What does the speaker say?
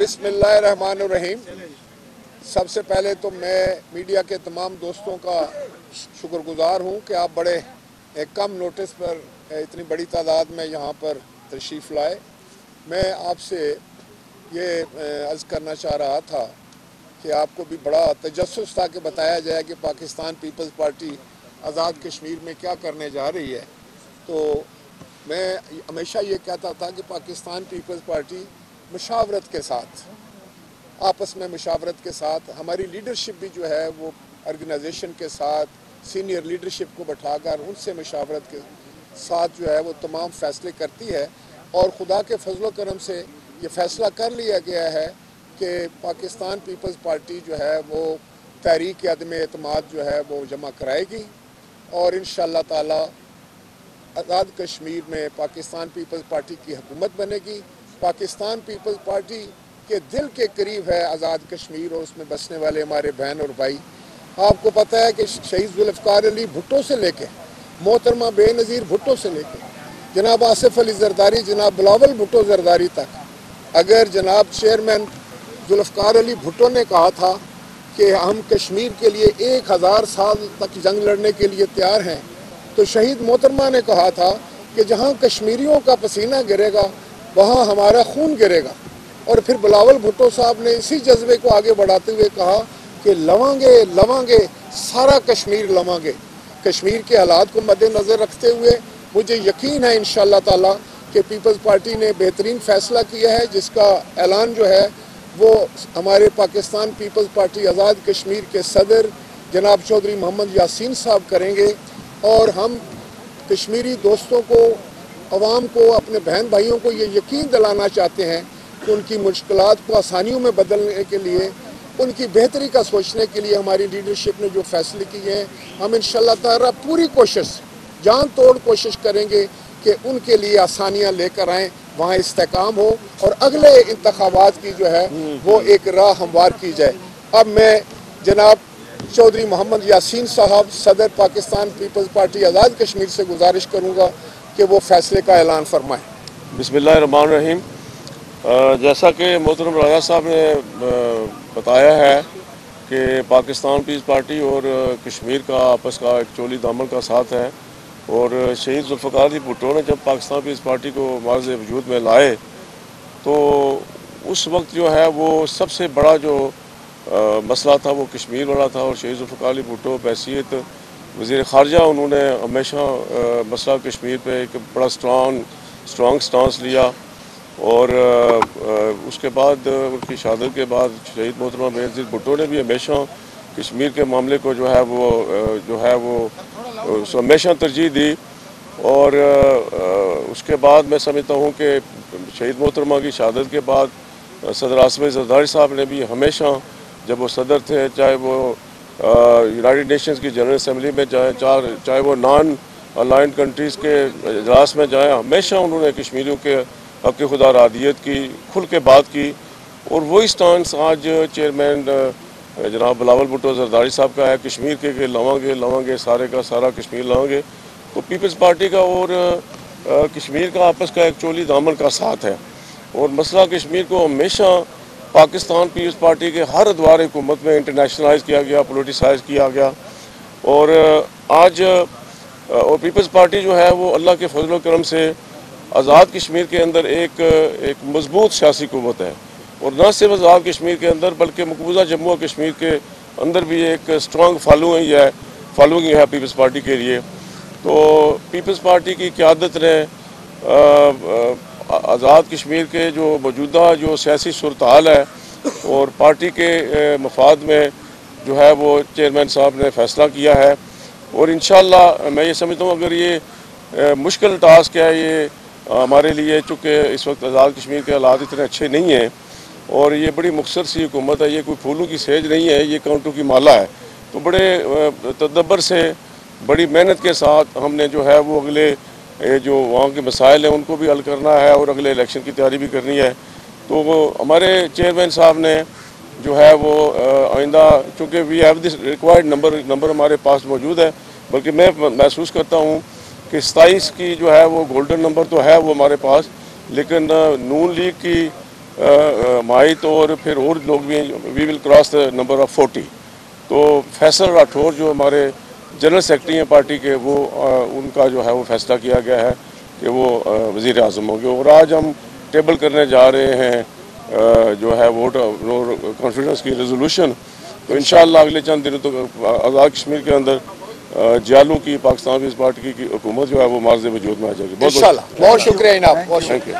बिस्मिल्लाहिर्रहमानिर्रहीम। सबसे पहले तो मैं मीडिया के तमाम दोस्तों का शुक्रगुजार हूँ कि आप बड़े कम नोटिस पर इतनी बड़ी तादाद में यहाँ पर तशरीफ़ लाए। मैं आपसे ये अर्ज़ करना चाह रहा था कि आपको भी बड़ा तजस्सुस था कि बताया जाए कि पाकिस्तान पीपल्स पार्टी आज़ाद कश्मीर में क्या करने जा रही है। तो मैं हमेशा ये कहता था कि पाकिस्तान पीपल्स पार्टी मुशावरत के साथ, आपस में मुशावरत के साथ, हमारी लीडरशिप भी जो है वो ऑर्गेनाइजेशन के साथ सीनियर लीडरशिप को बैठाकर उनसे मुशावरत के साथ जो है वो तमाम फ़ैसले करती है। और खुदा के फजल करम से ये फ़ैसला कर लिया गया है कि पाकिस्तान पीपल्स पार्टी जो है वो तहरीक अदम एतमाद जो है वो जमा कराएगी और इंशाअल्लाह ताला आज़ाद कश्मीर में पाकिस्तान पीपल्स पार्टी की हुकूमत बनेगी। पाकिस्तान पीपल्स पार्टी के दिल के करीब है आज़ाद कश्मीर और उसमें बसने वाले हमारे बहन और भाई। आपको पता है कि शहीद जुल्फ़िकार अली भुट्टो से लेके मोहतरमा बेनज़ीर भुट्टो से लेके जनाब आसिफ अली जरदारी, जनाब बिलावल भुट्टो जरदारी तक, अगर जनाब चेयरमैन जुल्फ़िकार अली भुट्टो ने कहा था कि हम कश्मीर के लिए 1000 साल तक जंग लड़ने के लिए तैयार हैं, तो शहीद मोहतरमा ने कहा था कि जहाँ कश्मीरियों का पसीना गिरेगा वहाँ हमारा खून गिरेगा। और फिर बिलावल भुट्टो साहब ने इसी जज्बे को आगे बढ़ाते हुए कहा कि लवांगे लवांगे सारा कश्मीर लवांगे। कश्मीर के हालात को मद्देनज़र रखते हुए मुझे यकीन है इंशाअल्लाह ताला कि पीपल्स पार्टी ने बेहतरीन फ़ैसला किया है, जिसका ऐलान जो है वो हमारे पाकिस्तान पीपल्स पार्टी आज़ाद कश्मीर के सदर जनाब चौधरी मोहम्मद यासीन साहब करेंगे। और हम कश्मीरी दोस्तों को, अवाम को, अपने बहन भाइयों को ये यकीन दिलाना चाहते हैं कि उनकी मुश्किलात को आसानियों में बदलने के लिए, उनकी बेहतरी का सोचने के लिए हमारी लीडरशिप ने जो फ़ैसले किए हैं, हम इंशाअल्लाह ताला पूरी कोशिश, जान तोड़ कोशिश करेंगे कि उनके लिए आसानियाँ लेकर आएँ, वहाँ इस्तेकाम हो और अगले इंतखाबात की जो है वो एक राह हमवार की जाए। अब मैं जनाब चौधरी मोहम्मद यासीन साहब सदर पाकिस्तान पीपल्स पार्टी आज़ाद कश्मीर से गुजारिश करूँगा कि वो फ़ैसले का ऐलान फरमाएँ। बिस्मिल्लाहिर्रहमानिर्रहीम। जैसा कि मोहतरम राजा साहब ने बताया है कि पाकिस्तान पीपल्स पार्टी और कश्मीर का आपस का एक चोली दामन का साथ है, और शहीद जुल्फ़िकार अली भुट्टो ने जब पाकिस्तान पीपल्स पार्टी को मार्ज़ वजूद में लाए तो उस वक्त जो है वो सबसे बड़ा जो मसला था वो कश्मीर वाला था। और शहीद जुल्फ़िकार अली भुट्टो बहैसियत वज़ीर ख़ारजा उन्होंने हमेशा मसला कश्मीर पे एक बड़ा स्ट्रॉन्ग स्टांस लिया। और उसके बाद उनकी शहादत के बाद शहीद मोहतरमा बेनज़ीर भुट्टो ने भी हमेशा कश्मीर के मामले को जो है वो हमेशा तरजीह दी। और उसके बाद मैं समझता हूँ कि शहीद मोहतरमा की शहादत के बाद सदर आसिफ अली जरदारी साहब ने भी हमेशा, जब वो सदर थे, चाहे वो यूनाइटेड नेशंस की जनरल असम्बली में जाए, चाहे वो नॉन अलाइंड कंट्रीज़ के इजलास में जाए, हमेशा उन्होंने कश्मीरियों के हक़ खुदा रादियत की खुल के बात की। और वही स्टांस आज चेयरमैन जनाब बिलावल भुट्टो जरदारी साहब का है, कश्मीर के लवांगे लवांगे सारे का सारा कश्मीर लवांगे। तो पीपल्स पार्टी का और कश्मीर का आपस का एक चोली दामन का साथ है। और मसला कश्मीर को हमेशा पाकिस्तान पीपल्स पार्टी के हर अदवार हुकूमत में इंटरनेशनलाइज किया गया, पोलिटिसाइज किया गया। और आज और पीपल्स पार्टी जो है वो अल्लाह के फजल करम से आज़ाद कश्मीर के अंदर एक मजबूत सियासी क़ुव्वत है। और न सिर्फ आज़ाद कश्मीर के अंदर बल्कि मकबूजा जम्मू और कश्मीर के अंदर भी एक स्ट्रॉन्ग फॉलोइंग है पीपल्स पार्टी के लिए। तो पीपल्स पार्टी की क़यादत ने आज़ाद कश्मीर के जो मौजूदा जो सियासी सूरत हाल है और पार्टी के मफाद में जो है वो चेयरमैन साहब ने फ़ैसला किया है। और इंशाअल्लाह मैं ये समझता हूँ अगर ये मुश्किल टास्क है ये हमारे लिए, चूँकि इस वक्त आज़ाद कश्मीर के हालात इतने अच्छे नहीं हैं और ये बड़ी मुख्तसर सी हुकूमत है, ये कोई फूलों की सेज नहीं है, ये कांटों की माला है। तो बड़े तदब्बर से, बड़ी मेहनत के साथ हमने जो है वो अगले जो वहाँ के मसाइल हैं उनको भी हल करना है और अगले इलेक्शन की तैयारी भी करनी है। तो वो हमारे चेयरमैन साहब ने जो है वो आइंदा, चूँकि we have this required number हमारे पास मौजूद है, बल्कि मैं महसूस करता हूँ कि 27 की जो है वो गोल्डन नंबर तो है वो हमारे पास, लेकिन नून लीग की माहित और फिर और लोग भी we will cross the number of 40। तो फैसल राठौर जो हमारे जनरल सेक्रेटरी हैं पार्टी के, वो उनका जो है वो फैसला किया गया है कि वो वज़ीर आज़म होंगे। और आज हम टेबल करने जा रहे हैं जो है वोट कॉन्फिडेंस की रेजोल्यूशन। तो इंशाअल्लाह अगले चंद दिनों तक आज़ाद कश्मीर के अंदर जियालों की पाकिस्तान पीपल्स पार्टी की हुकूमत जो है वो मार्ज़ वजूद में आ जाएगी। बहुत शुक्रिया इनाम, बहुत शुक्रिया।